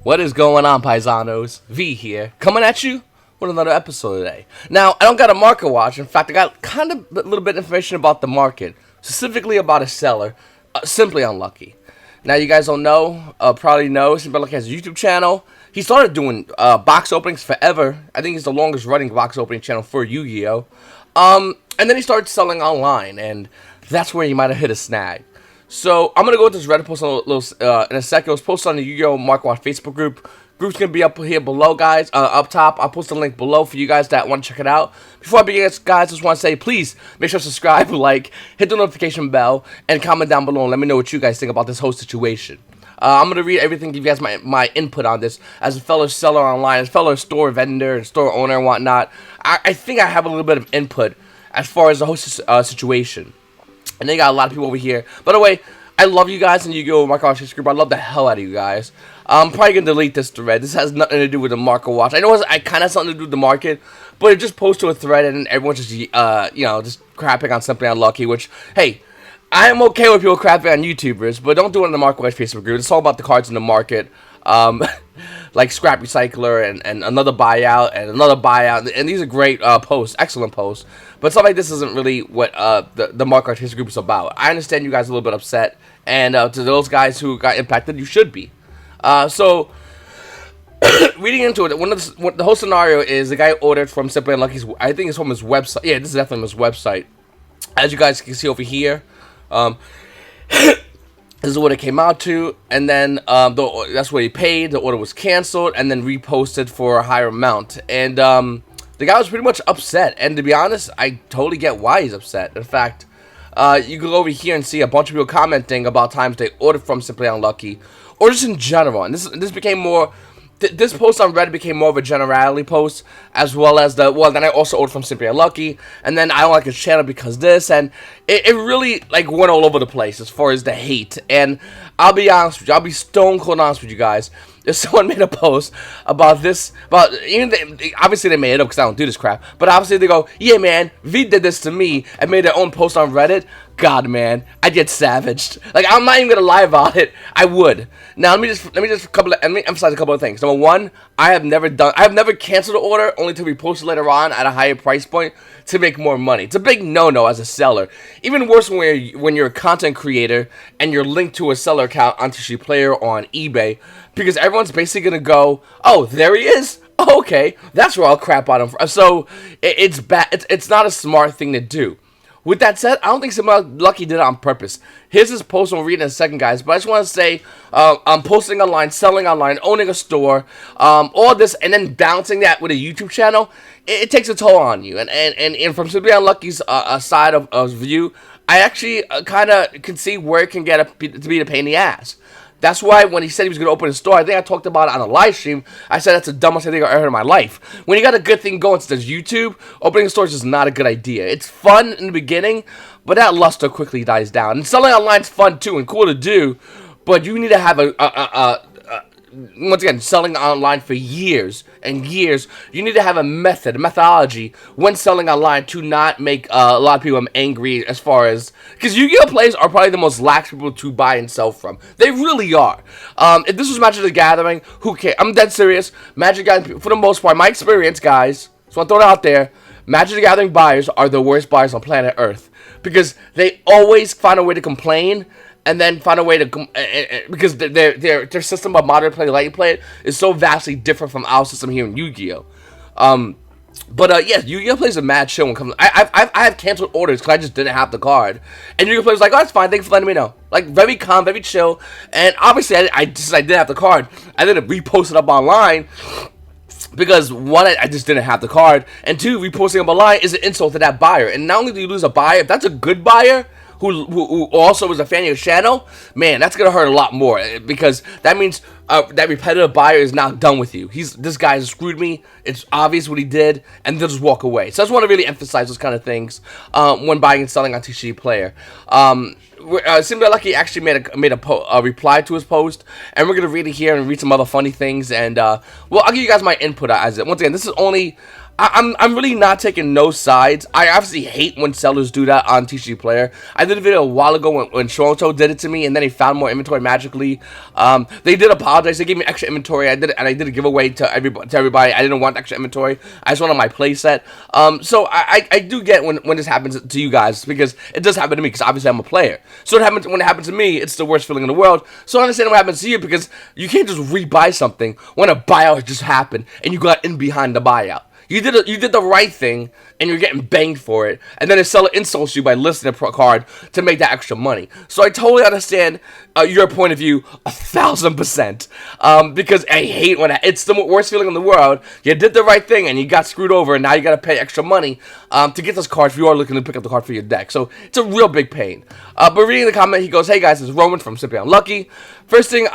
What is going on, paisanos? V here, coming at you with another episode today. Now, I don't got a market watch. In fact, I got kind of a little bit of information about the market, specifically about a seller, Simply Unlucky. Now, you guys don't know, probably know, Simply Unlucky has a YouTube channel. He started doing box openings forever. I think he's the longest running box opening channel for Yu-Gi-Oh! And then he started selling online, and that's where he might have hit a snag. So, I'm going to go with this Reddit post in a second. It was posted on the Yu-Gi-Oh! Market Watch Facebook group. Group's going to be up here below, guys, up top. I'll post a link below for you guys that want to check it out. Before I begin, guys, I just want to say, please, make sure to subscribe, like, hit the notification bell, and comment down below and let me know what you guys think about this whole situation. I'm going to read everything, give you guys my input on this. As a fellow seller online, as a fellow store vendor, and store owner and whatnot, I think I have a little bit of input as far as the whole situation. And they got a lot of people over here. By the way, I love you guys in the Yu-Gi-Oh! Market Watch group. I love the hell out of you guys. I'm probably going to delete this thread. This has nothing to do with the market watch. I know I kind of have something to do with the market, but it just posts to a thread and everyone's just, just crapping on Simply Unlucky, which, hey, I am okay with people crapping on YouTubers, but don't do it in the Market Watch Facebook group. It's all about the cards in the market. Like Scrap Recycler and another buyout and another buyout, and these are great posts, excellent posts, but stuff like this isn't really what the Market Artist group is about. I understand you guys are a little bit upset, and to those guys who got impacted, you should be. So reading into it, the whole scenario is the guy ordered from Simply Unlucky's, I think it's from his website. Yeah, this is definitely his website. As you guys can see over here, this is what it came out to, and then that's what he paid. The order was canceled and then reposted for a higher amount. And the guy was pretty much upset. And to be honest, I totally get why he's upset. In fact, you can go over here and see a bunch of people commenting about times they ordered from Simply Unlucky, or just in general. And this became more. This post on Reddit became more of a generality post, as well as then I also ordered from Simply Unlucky, and then I don't like his channel because this, and it really, like, went all over the place as far as the hate. And I'll be honest with you, I'll be stone cold honest with you guys. If someone made a post about this, obviously they made it up because I don't do this crap, but obviously they go, yeah man, V did this to me, and made their own post on Reddit, God man, I'd get savaged. Like, I'm not even gonna lie about it. I would. Now let me emphasize a couple of things. Number one, I have never canceled an order only to repost it later on at a higher price point to make more money. It's a big no-no as a seller. Even worse when you're a content creator and you're linked to a seller account on TCG Player or on eBay, because everyone's basically gonna go, oh, there he is. Oh, okay, that's where I'll crap on him. So it's bad. It's not a smart thing to do. With that said, I don't think Simply Unlucky did it on purpose. Here's his post, we'll read in a second, guys. But I just want to say, I'm posting online, selling online, owning a store, all this, and then balancing that with a YouTube channel, it takes a toll on you. And from Simply Unlucky's side of view, I actually kind of can see where it can get to be a pain in the ass. That's why when he said he was going to open a store, I think I talked about it on a live stream. I said that's the dumbest thing I've ever heard in my life. When you got a good thing going such as YouTube, opening a store is just not a good idea. It's fun in the beginning, but that luster quickly dies down. And selling online is fun too and cool to do, but you need to have once again, selling online for years and years, you need to have a methodology when selling online to not make a lot of people angry as far as, because Yu-Gi-Oh! Players are probably the most lax people to buy and sell from. They really are. If this was Magic the Gathering, who cares? I'm dead serious. Magic the Gathering, for the most part, my experience, guys, so I throw it out there, Magic the Gathering buyers are the worst buyers on planet Earth, because they always find a way to complain, and then find a way to, because their system of moderate play, light play is so vastly different from our system here in Yu-Gi-Oh! Yes, Yu-Gi-Oh! Plays a mad show when it comes. I have canceled orders because I just didn't have the card, and Yu-Gi-Oh! Plays like, oh, that's fine, thanks for letting me know. Like, very calm, very chill, and obviously I didn't have the card, I didn't repost it up online. Because one, I just didn't have the card, and two, reposting up online is an insult to that buyer. And not only do you lose a buyer, if that's a good buyer who also is a fan of your channel, man, that's gonna hurt a lot more, because that means that repetitive buyer is now done with you. This guy has screwed me. It's obvious what he did, and they'll just walk away. So I just want to really emphasize those kind of things when buying and selling on TCG Player. Simply Lucky actually made a reply to his post, and we're gonna read it here and read some other funny things. And well, I'll give you guys my input as it. Once again, this is only I'm really not taking no sides. I obviously hate when sellers do that on TCG Player. I did a video a while ago when Toronto did it to me, and then they found more inventory magically. They did apologize. They gave me extra inventory. I did a giveaway to everybody. I didn't want extra inventory. I just wanted my playset. So I do get when this happens to you guys, because it does happen to me, because obviously I'm a player. So when it happens to me, it's the worst feeling in the world. So I understand what happens to you, because you can't just rebuy something when a buyout just happened and you got in behind the buyout. You did the right thing, and you're getting banged for it, and then the seller insults you by listing a card to make that extra money. So I totally understand your point of view 1,000%, because I hate when it's the worst feeling in the world. You did the right thing, and you got screwed over, and now you got to pay extra money to get this card if you are looking to pick up the card for your deck. So it's a real big pain. But reading the comment, he goes, "Hey guys, it's Roman from Simply Unlucky. First thing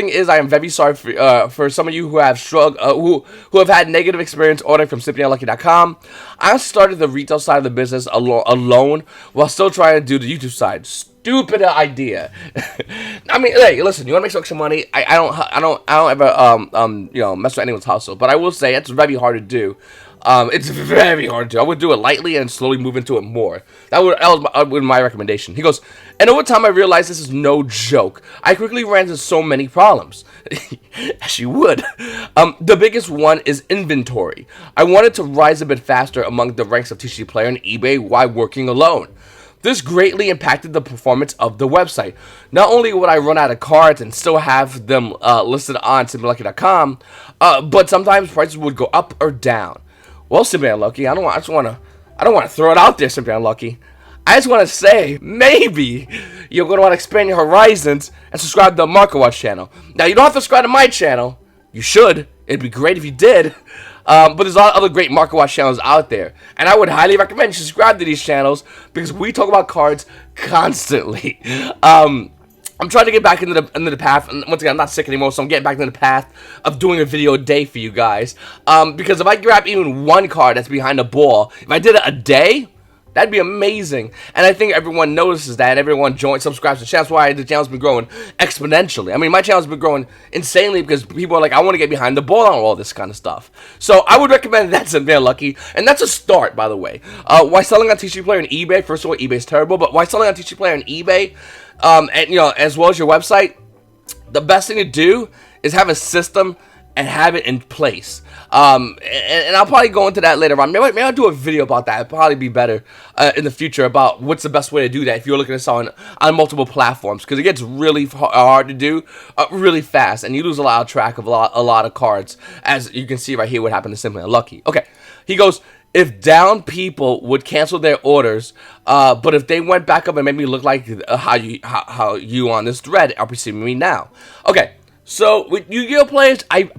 is I am very sorry for some of you who have who have had negative experience ordering from simplyunlucky.com. I started the retail side of the business alone while still trying to do the YouTube side. Stupid idea." I mean, hey, listen, you want to make some extra money? I don't ever mess with anyone's hustle, but I will say it's very hard to do. It's very hard to do. I would do it lightly and slowly move into it more. That was my recommendation. He goes, "And over time I realized this is no joke. I quickly ran into so many problems." As you would. The biggest one is inventory. I wanted to rise a bit faster among the ranks of TCG Player and eBay while working alone. This greatly impacted the performance of the website. Not only would I run out of cards and still have them listed on simplyunlucky.com, but sometimes prices would go up or down. Well, Simply Unlucky, I don't want to throw it out there, Simply Unlucky. I just want to say, maybe you're going to want to expand your horizons and subscribe to the Market Watch channel. Now, you don't have to subscribe to my channel. You should. It'd be great if you did. But there's a lot of other great Market Watch channels out there. And I would highly recommend you subscribe to these channels, because we talk about cards constantly. I'm trying to get back into the path, and once again, I'm not sick anymore, so I'm getting back into the path of doing a video a day for you guys. Because if I grab even one card that's behind the ball, if I did it a day, that'd be amazing. And I think everyone notices that, and everyone subscribes to the channel. That's why the channel's been growing exponentially. I mean, my channel's been growing insanely because people are like, I want to get behind the ball on all this kind of stuff. So I would recommend that to Simply Unlucky, and that's a start, by the way. Why selling on TCG Player and eBay? First of all, eBay's terrible, but why selling on TCG Player and eBay, and as well as your website, the best thing to do is have a system and have it in place. And I'll probably go into that later on. Maybe I'll do a video about that. It'd probably be better in the future about what's the best way to do that if you're looking to sell on multiple platforms, because it gets really hard to do really fast, and you lose a lot of track of a lot of cards, as you can see right here what happened to Simply Unlucky. Okay, he goes, "If down people would cancel their orders, but if they went back up and made me look like how you on this thread are perceiving me now." Okay, so with Yu-Gi-Oh players, I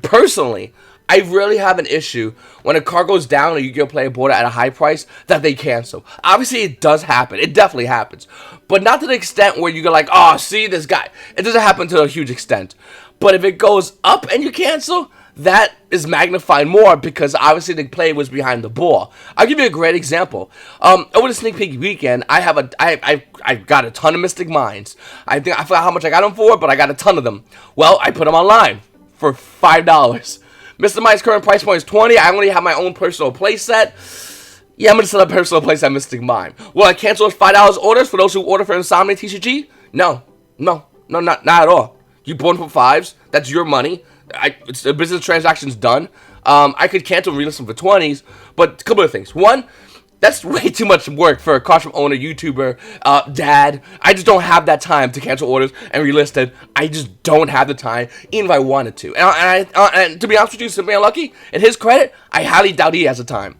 really have an issue when a card goes down or Yu-Gi-Oh player bought it at a high price that they cancel. Obviously, it does happen. It definitely happens. But not to the extent where you go like, oh, see this guy. It doesn't happen to a huge extent. But if it goes up and you cancel, that is magnified more, because obviously the player was behind the ball. I'll give you a great example. Over the sneak peek weekend, I got a ton of Mystic Minds. I forgot how much I got them for, but I got a ton of them. Well, I put them online for $5. Mr. Mike's current price point is $20. I only have my own personal playset. Yeah, I'm going to set up a personal playset Mystic Mime. Will I cancel those $5 orders for those who order for Insomnia TCG? No, not at all. You bought them for $5s. That's your money. It's the business transaction's done. I could cancel and relist them for $20s, but a couple of things. One, that's way too much work for a card from owner, YouTuber, dad. I just don't have that time to cancel orders and relist it. I just don't have the time, even if I wanted to. And to be honest with you, Simply Unlucky, in his credit, I highly doubt he has the time.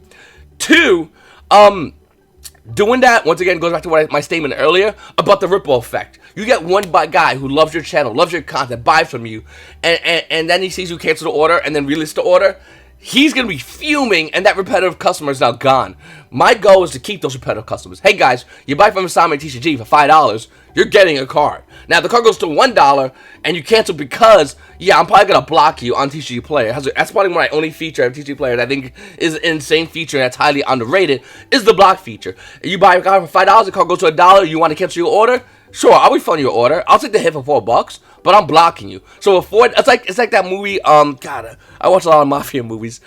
Two, doing that, once again, goes back to my statement earlier about the ripple effect. You get one guy who loves your channel, loves your content, buys from you, and then he sees you cancel the order and then relist the order. He's going to be fuming, and that repetitive customer is now gone. My goal is to keep those repetitive customers. Hey guys, you buy from Insomnia TCG for $5, you're getting a card. Now, if the card goes to $1 and you cancel because, yeah, I'm probably going to block you on TCG Player. That's probably my only feature of TCG Player that I think is an insane feature and that's highly underrated, is the block feature. You buy a card for $5, the card goes to $1, you want to cancel your order, Sure, I'll refund your order. I'll take the hit for $4, but I'm blocking you. So before it's like that movie. God, I watch a lot of mafia movies.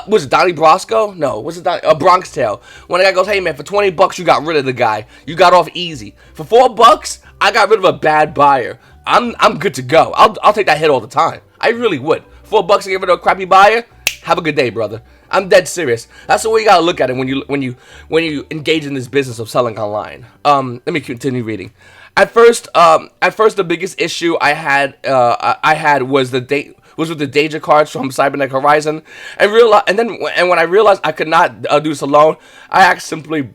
Was it Donnie Brasco? No, was it Bronx Tale? When the guy goes, "Hey man, for $20 you got rid of the guy. You got off easy. For $4, I got rid of a bad buyer. I'm good to go. I'll take that hit all the time. I really would. $4 to get rid of a crappy buyer. Have a good day, brother. I'm dead serious. That's the way you gotta look at it when you engage in this business of selling online. Let me continue reading. At first, the biggest issue I had was with the danger cards from Cybernetic Horizon, and when I realized I could not do this alone, I asked simply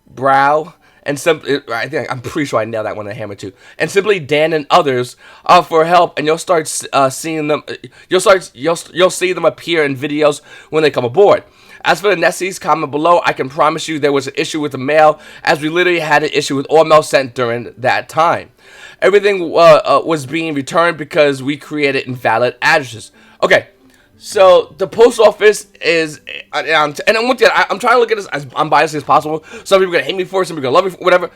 Brow. And I'm pretty sure I nailed that one on the hammer too. And simply Dan and others for help, and you'll start seeing them. You'll see them appear in videos when they come aboard. As for the Nessies, comment below. I can promise you there was an issue with the mail, as we literally had an issue with all mail sent during that time. Everything was being returned because we created invalid addresses. Okay. So the post office is, I'm trying to look at this as unbiased as possible. Some people are gonna hate me for it, some people are gonna love me for whatever.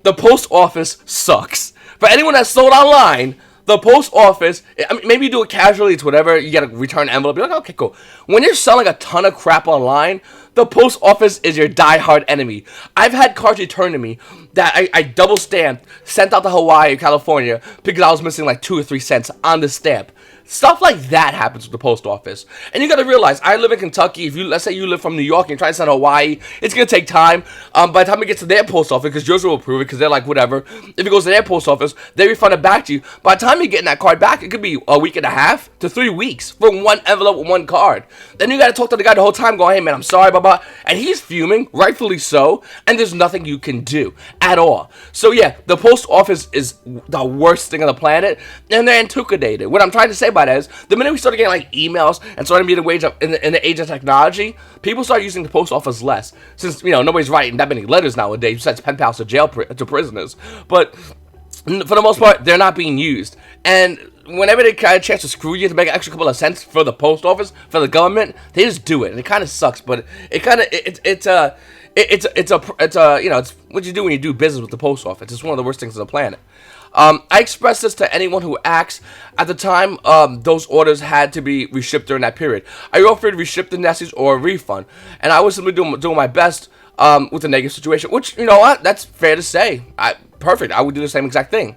The post office sucks. For anyone that's sold online, the post office, I mean, maybe you do it casually, it's whatever. You get a return envelope. You're like, okay, cool. When you're selling a ton of crap online, the post office is your diehard enemy. I've had cards returned to me that I double stamped, sent out to Hawaii, California, because I was missing like 2 or 3 cents on the stamp. Stuff like that happens with the post office. And you gotta realize, I live in Kentucky. Let's say you live from New York and you're trying to send Hawaii, it's gonna take time. By the time it gets to their post office, because yours will approve it, because they're like, whatever. If it goes to their post office, they refund it back to you. By the time you're getting that card back, it could be a week and a half to 3 weeks for one envelope with one card. Then you gotta talk to the guy the whole time, going, hey man, I'm sorry, blah, blah. And he's fuming, rightfully so, and there's nothing you can do at all. So yeah, the post office is the worst thing on the planet, and they're intimidated. What I'm trying to say by that is, the minute we started getting like emails and started being in the age of technology, people start using the post office less. Since, nobody's writing that many letters nowadays besides pen pals to to prisoners. But for the most part, they're not being used. And whenever they get a chance to screw you to make an extra couple of cents for the post office, for the government, they just do it. And it kind of sucks, but it's what you do when you do business with the post office. It's one of the worst things on the planet. I expressed this to anyone who asks. At the time, those orders had to be reshipped during that period. Are you offered to reship the Nessies or a refund? And I was simply doing my best with the negative situation, which, you know what, that's fair to say. Perfect, I would do the same exact thing.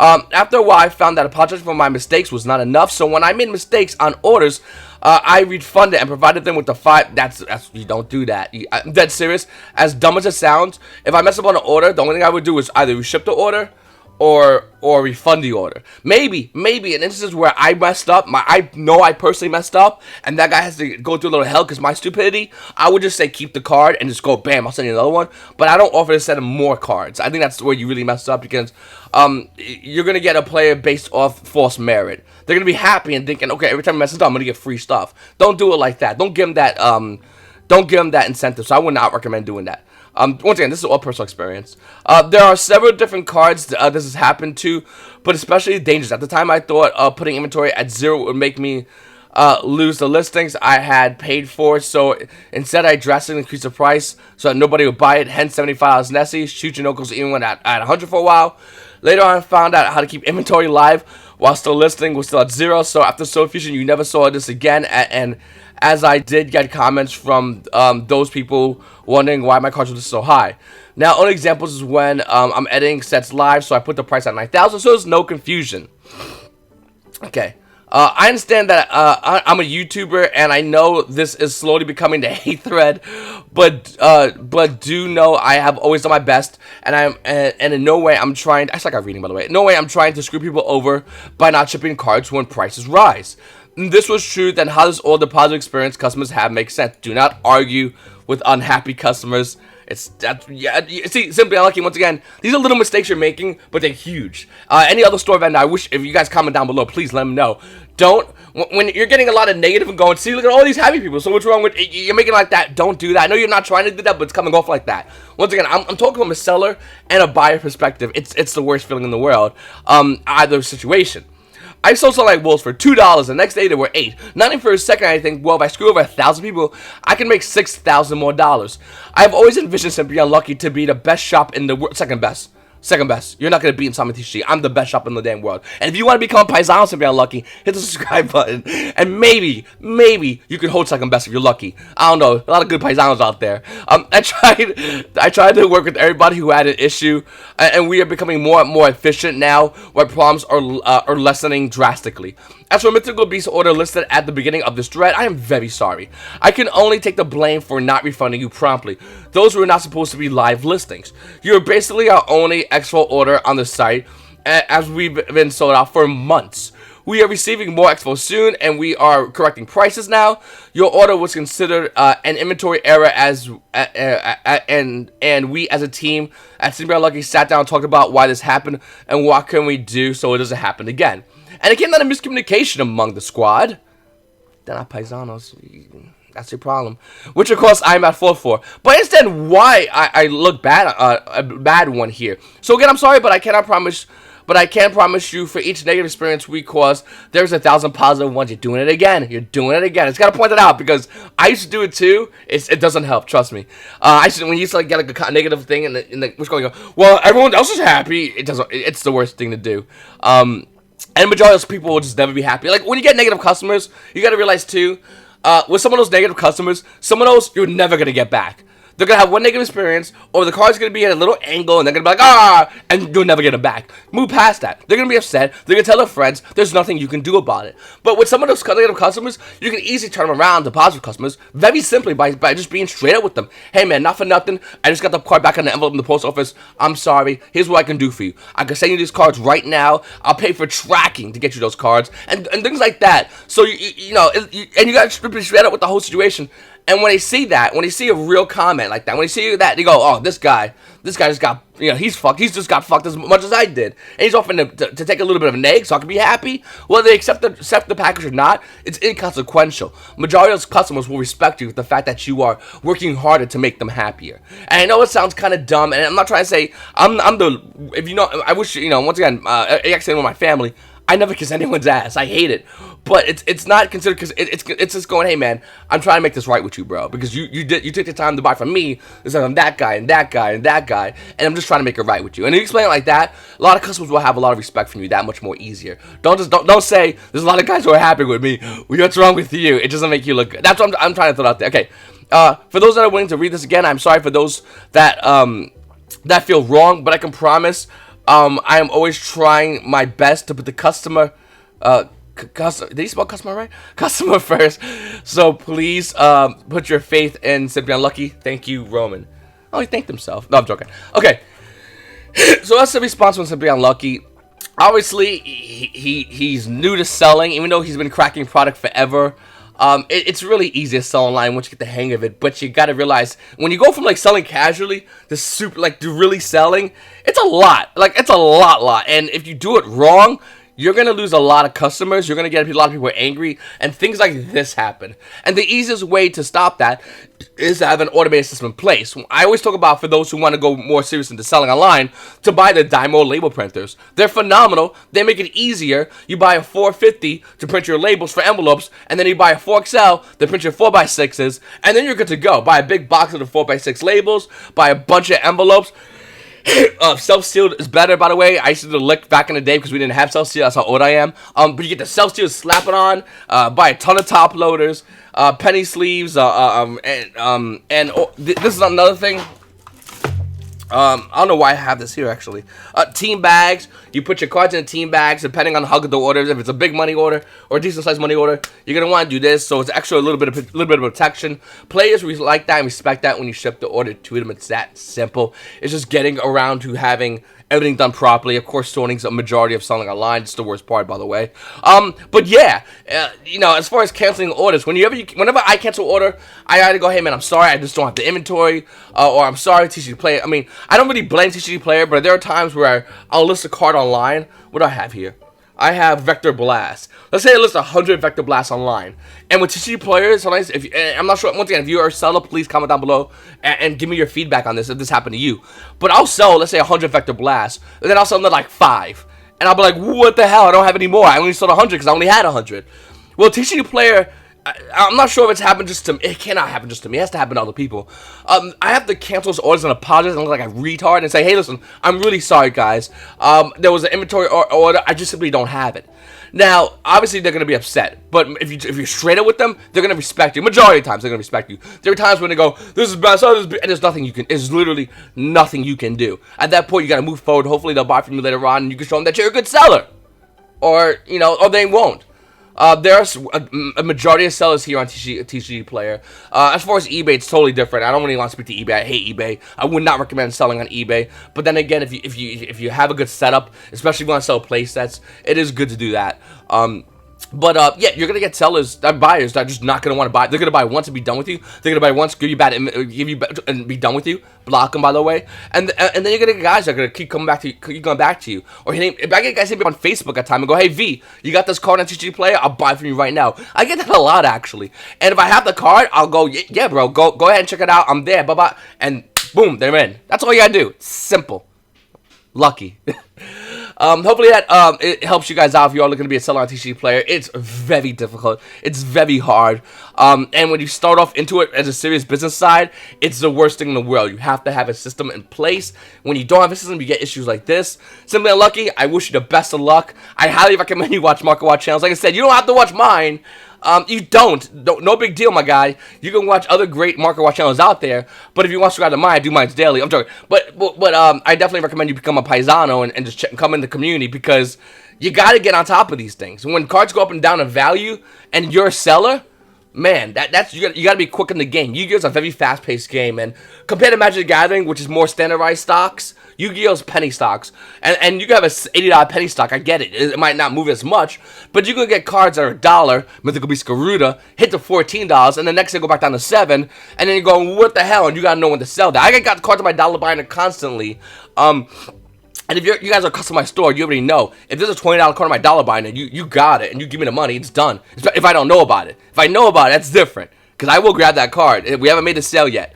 After a while, I found that apologizing for my mistakes was not enough, so when I made mistakes on orders, I refunded and provided them with the you don't do that. I'm dead serious. As dumb as it sounds, if I mess up on an order, the only thing I would do is either reship the order or refund the order. Maybe in instances where I messed up, I know I personally messed up, and that guy has to go through a little hell because my stupidity, I would just say keep the card and just go bam, I'll send you another one. But I don't offer to send him more cards. I think that's where you really messed up, because you're gonna get a player based off false merit. They're gonna be happy and thinking, okay, every time I mess up, I'm gonna get free stuff. Don't do it like that. Don't give them that incentive. So I would not recommend doing that. Once again, this is all personal experience. There are several different cards this has happened to, but especially dangerous. At the time, I thought putting inventory at 0 would make me lose the listings I had paid for. So instead, I drastically increased the price so that nobody would buy it. Hence, $75 Nessie. Shoot your knuckles even went at 100 for a while. Later on, I found out how to keep inventory live while still listing was still at 0. So after Soul Fusion, you never saw this again. And as I did get comments from those people wondering why my cards were so high. Now, only examples is when I'm editing sets live, so I put the price at 9,000, so there's no confusion. Okay. I understand that I'm a YouTuber, and I know this is slowly becoming the hate thread, but do know I have always done my best, and in no way I'm trying. I suck at reading, by the way. No way I'm trying to screw people over by not shipping cards when prices rise. This was true, then how does all the positive experience customers have make sense? Do not argue with unhappy customers. See, simply unlucky. Once again, these are little mistakes you're making, but they're huge. Any other store vendor, I wish, if you guys comment down below, please let them know. When you're getting a lot of negative and going, see, look at all these happy people, so what's wrong with, you're making like that, don't do that. I know you're not trying to do that, but it's coming off like that. Once again, I'm talking from a seller and a buyer perspective. It's the worst feeling in the world, either situation. I sold something like wolves for $2. The next day they were $8. Not even for a second I think, well, if I screw over 1,000 people, I can make $6,000 more dollars. I've always envisioned Simply Unlucky to be the best shop in the world, second best. Second best. You're not going to beat Insomnia TCG. I'm the best shop in the damn world. And if you want to become Paisanos and be unlucky, hit the subscribe button. And maybe you can hold second best if you're lucky. I don't know. A lot of good Paisanos out there. I tried to work with everybody who had an issue. And we are becoming more and more efficient now, where problems are lessening drastically. As for Mythical Beast order listed at the beginning of this thread, I am very sorry. I can only take the blame for not refunding you promptly. Those were not supposed to be live listings. You're basically our only exfil order on the site, as we've been sold out for months. We are receiving more exfil soon, and we are correcting prices now. Your order was considered an inventory error, and we as a team at Simply Unlucky sat down and talked about why this happened and what can we do so it doesn't happen again. And it came down to miscommunication among the squad. They're not Paisanos. That's your problem. Which, of course, I'm at fault for. But I understand why I look bad, a bad one here. So again, I'm sorry, but I cannot promise. But I can promise you, for each negative experience we cause, there's 1,000 positive ones. You're doing it again. You're doing it again. I just gotta point that out because I used to do it too. It doesn't help. Trust me. When you used to get like a negative thing and which going to go, well, everyone else is happy. It doesn't. It's the worst thing to do. And the majority of those people will just never be happy. Like, when you get negative customers, you gotta realize, too, with some of those negative customers, some of those you're never gonna get back. They're going to have one negative experience, or the card's going to be at a little angle, and they're going to be like, and you'll never get them back. Move past that. They're going to be upset. They're going to tell their friends. There's nothing you can do about it. But with some of those negative customers, you can easily turn them around to positive customers very simply by just being straight up with them. Hey, man, not for nothing. I just got the card back in the envelope in the post office. I'm sorry. Here's what I can do for you. I can send you these cards right now. I'll pay for tracking to get you those cards, and things like that. So, you know, and you got to be straight up with the whole situation. And when they see that, when they see a real comment like that, when they see that, they go, oh, this guy just got, you know, he's fucked. He's just got fucked as much as I did. And he's offering to take a little bit of an egg so I can be happy. Whether they accept the package or not, it's inconsequential. Majority of those customers will respect you with the fact that you are working harder to make them happier. And I know it sounds kind of dumb, and I'm not trying to say, if you know, I wish, you know, once again, actually with my family, I never kiss anyone's ass. I hate it. But it's not considered, because it's just going, hey man, I'm trying to make this right with you, bro. Because you took the time to buy from me instead of that guy and that guy and that guy, and I'm just trying to make it right with you. And you explain it like that, a lot of customers will have a lot of respect from you that much more easier. Don't say there's a lot of guys who are happy with me. What's wrong with you? It doesn't make you look good. That's what I'm trying to throw out there. Okay. For those that are willing to read this again, I'm sorry for those that that feel wrong, but I can promise I am always trying my best to put the customer, did he spell customer right? Customer first. So please, put your faith in Simply Unlucky. Thank you, Roman. Oh, he thanked himself. No, I'm joking. Okay. So that's the response from Simply Unlucky. Obviously, he's new to selling, even though he's been cracking product forever. It's really easy to sell online once you get the hang of it, but you gotta realize, when you go from like selling casually to really selling, it's a lot. Like, it's a lot. And if you do it wrong, you're going to lose a lot of customers. You're going to get a lot of people angry, and things like this happen. And the easiest way to stop that is to have an automated system in place. I always talk about, for those who want to go more serious into selling online, to buy the Dymo label printers. They're phenomenal. They make it easier. You buy a $450 to print your labels for envelopes, and then you buy a 4XL to print your 4x6s, and then you're good to go. Buy a big box of the 4x6 labels, buy a bunch of envelopes. Self-sealed is better, by the way. I used to do the lick back in the day because we didn't have self-sealed. That's how old I am. But you get the self-sealed, slap it on, buy a ton of top loaders, penny sleeves, this is another thing. I don't know why I have this here, actually. Team bags. You put your cards in team bags, depending on how good the order is. If it's a big money order or a decent sized money order, you're gonna want to do this, so it's extra a little bit of protection. Players like that and respect that when you ship the order to them. It's that simple. It's just getting around to having everything done properly. Of course, sorting's a majority of selling online. It's the worst part, by the way. But yeah, you know, as far as canceling orders, whenever I cancel order, I either go, hey man, I'm sorry, I just don't have the inventory, or I'm sorry, TCG Player. I mean, I don't really blame TCG Player, but there are times where I'll list a card online. What do I have here? I have Vector Blast. Let's say I list 100 Vector Blasts online. And with TCG Players, sometimes, I'm not sure, once again, if you are a seller, please comment down below and give me your feedback on this, if this happened to you. But I'll sell, let's say, 100 Vector Blasts, and then I'll sell them to like 5. And I'll be like, what the hell, I don't have any more. I only sold 100 because I only had 100. Well, TCG Player I'm not sure if it's happened just to me. It cannot happen just to me. It has to happen to other people. I have to cancel those orders and apologize and look like a retard and say, hey, listen, I'm really sorry, guys. There was an inventory order. I just simply don't have it. Now, obviously, they're going to be upset. But if you're straight up with them, they're going to respect you. Majority of the times, they're going to respect you. There are times when they go, this is best, and there's nothing you can, there's literally nothing you can do. At that point, you got to move forward. Hopefully, they'll buy from you later on, and you can show them that you're a good seller. Or, or they won't. There's a majority of sellers here on TCG Player. As far as eBay, it's totally different. I don't really want to speak to eBay. I hate eBay. I would not recommend selling on eBay. But then again, if you have a good setup, especially if you want to sell play sets, it is good to do that. But yeah, you're gonna get sellers, buyers that are just not gonna want to buy. They're gonna buy once and be done with you. They're gonna buy once, give you bad, and be done with you. Block them, by the way. And then you're gonna get guys that are gonna keep coming back to you. Or I get guys hit me on Facebook at time and go, hey V, you got this card on TCG Player? I'll buy from you right now. I get that a lot actually. And if I have the card, I'll go, yeah, bro, go ahead and check it out. I'm there, bye bye, and boom, they're in. That's all you gotta do. It's simple. Lucky. Hopefully that it helps you guys out if you are looking to be a seller on TCG Player. It's very difficult. It's very hard. And when you start off into it as a serious business side, it's the worst thing in the world. You have to have a system in place. When you don't have a system, you get issues like this. Simply unlucky. I wish you the best of luck. I highly recommend you watch Market Watch channels. Like I said, you don't have to watch mine. You don't. No big deal, my guy. You can watch other great Market Watch channels out there, but if you want to go out to mine, I do mine daily. I'm joking. But I definitely recommend you become a paisano and just come in the community, because you got to get on top of these things. When cards go up and down in value and you're a seller, man, that's you got to be quick in the game. Yu-Gi-Oh! Is a very fast-paced game, and compared to Magic the Gathering, which is more standardized stocks, Yu-Gi-Oh! Is penny stocks, and you can have a $80 penny stock. I get it; it might not move as much, but you can get cards that are $1, Mythical Beast Garuda, hit to $14, and the next day go back down to $7, and then you go, what the hell? And you gotta know when to sell that. I got cards on my dollar binder constantly. And if you guys are a customized store, you already know. If there's a $20 card on my dollar binder, you got it, and you give me the money, it's done. If I don't know about it. If I know about it, that's different, because I will grab that card. We haven't made a sale yet.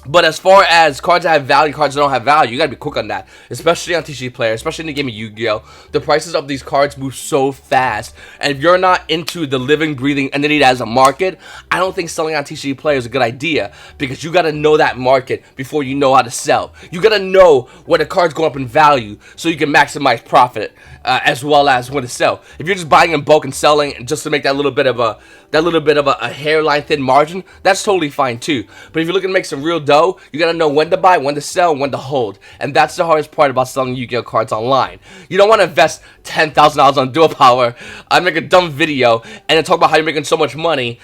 But as far as cards that have value, cards that don't have value, you gotta be quick on that. Especially on TCG Player, especially in the game of Yu-Gi-Oh! The prices of these cards move so fast. And if you're not into the living, breathing entity as a market, I don't think selling on TCG Player is a good idea. Because you gotta know that market before you know how to sell. You gotta know where the cards go up in value so you can maximize profit as well as when to sell. If you're just buying in bulk and selling just to make that little bit of a hairline thin margin, that's totally fine too. But if you're looking to make some real dough, you gotta know when to buy, when to sell, and when to hold. And that's the hardest part about selling Yu-Gi-Oh! Cards online. You don't want to invest $10,000 on Dual Power, make a dumb video, and then talk about how you're making so much money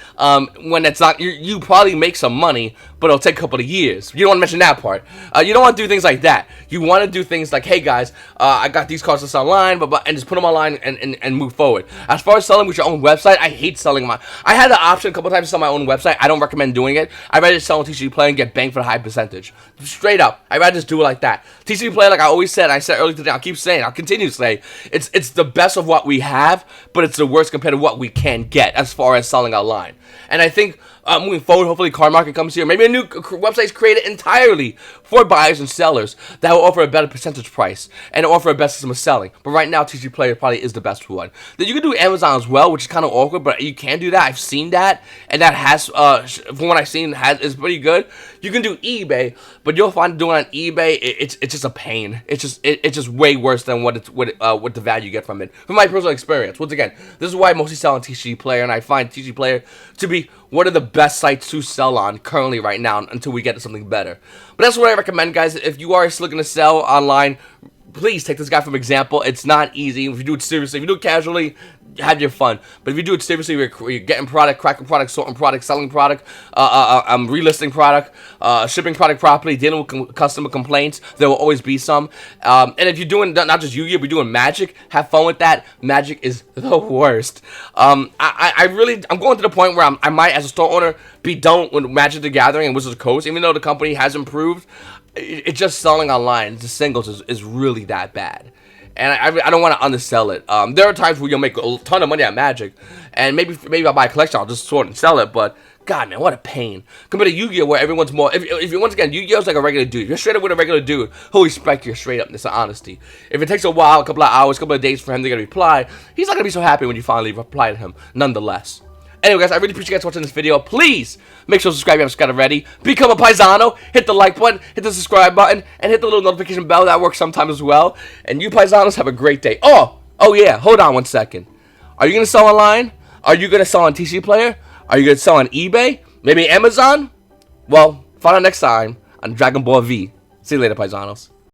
when it's not. You probably make some money, but it'll take a couple of years. You don't want to mention that part. You don't want to do things like that. You want to do things like, hey guys, I got these cards to sell online, and just put them online and move forward. As far as selling with your own website, I hate selling I had the option a couple times to sell my own website. I don't recommend doing it. I'd rather just sell on TCG Play and get bang for the high percentage. Straight up. I'd rather just do it like that. TCG Play, like I always said, I said earlier today, I'll keep saying, I'll continue to say, it's the best of what we have, but it's the worst compared to what we can get as far as selling online. And I think moving forward, hopefully Card Market comes here. Maybe a new website is created entirely for buyers and sellers that will offer a better percentage price and offer a better system of selling. But right now, TCG Player probably is the best one. Then you can do Amazon as well, which is kind of awkward, but you can do that. I've seen that, and that has, from what I've seen, is pretty good. You can do eBay, but you'll find doing on eBay, it's just a pain. It's just way worse than what the value you get from it. From my personal experience, once again, this is why I mostly sell on TCG Player, and I find TCG Player to be one of the best sites to sell on currently right now until we get to something better. But that's what I recommend, guys. If you are looking to sell online, please take this guy from example. It's not easy. If you do it seriously, if you do it casually, have your fun. But if you do it seriously, you're getting product, cracking product, sorting product, selling product, relisting product, shipping product properly, dealing with customer complaints. There will always be some. And if you're doing not just Yu-Gi-Oh, but you're doing Magic, have fun with that. Magic is the worst. I'm going to the point where I might, as a store owner, be done with Magic the Gathering and Wizards of the Coast, even though the company has improved. It's just selling online. The singles is really that bad. And I don't want to undersell it. There are times where you'll make a ton of money at Magic, and maybe I'll buy a collection, I'll just sort and sell it, but God, man, what a pain. Compared to Yu-Gi-Oh, where everyone's more, if you once again, Yu-Gi-Oh's like a regular dude. If you're straight up with a regular dude, he'll respect your straight upness and honesty. If it takes a while, a couple of hours, a couple of days for him to get a reply, he's not going to be so happy when you finally reply to him, nonetheless. Anyway, guys, I really appreciate you guys watching this video. Please make sure to subscribe if you haven't subscribed already. Become a paisano. Hit the like button, hit the subscribe button, and hit the little notification bell. That works sometimes as well. And you paisanos have a great day. Oh yeah. Hold on one second. Are you gonna sell online? Are you gonna sell on TC Player? Are you gonna sell on eBay? Maybe Amazon? Well, find out next time on Dragon Ball V. See you later, paisanos.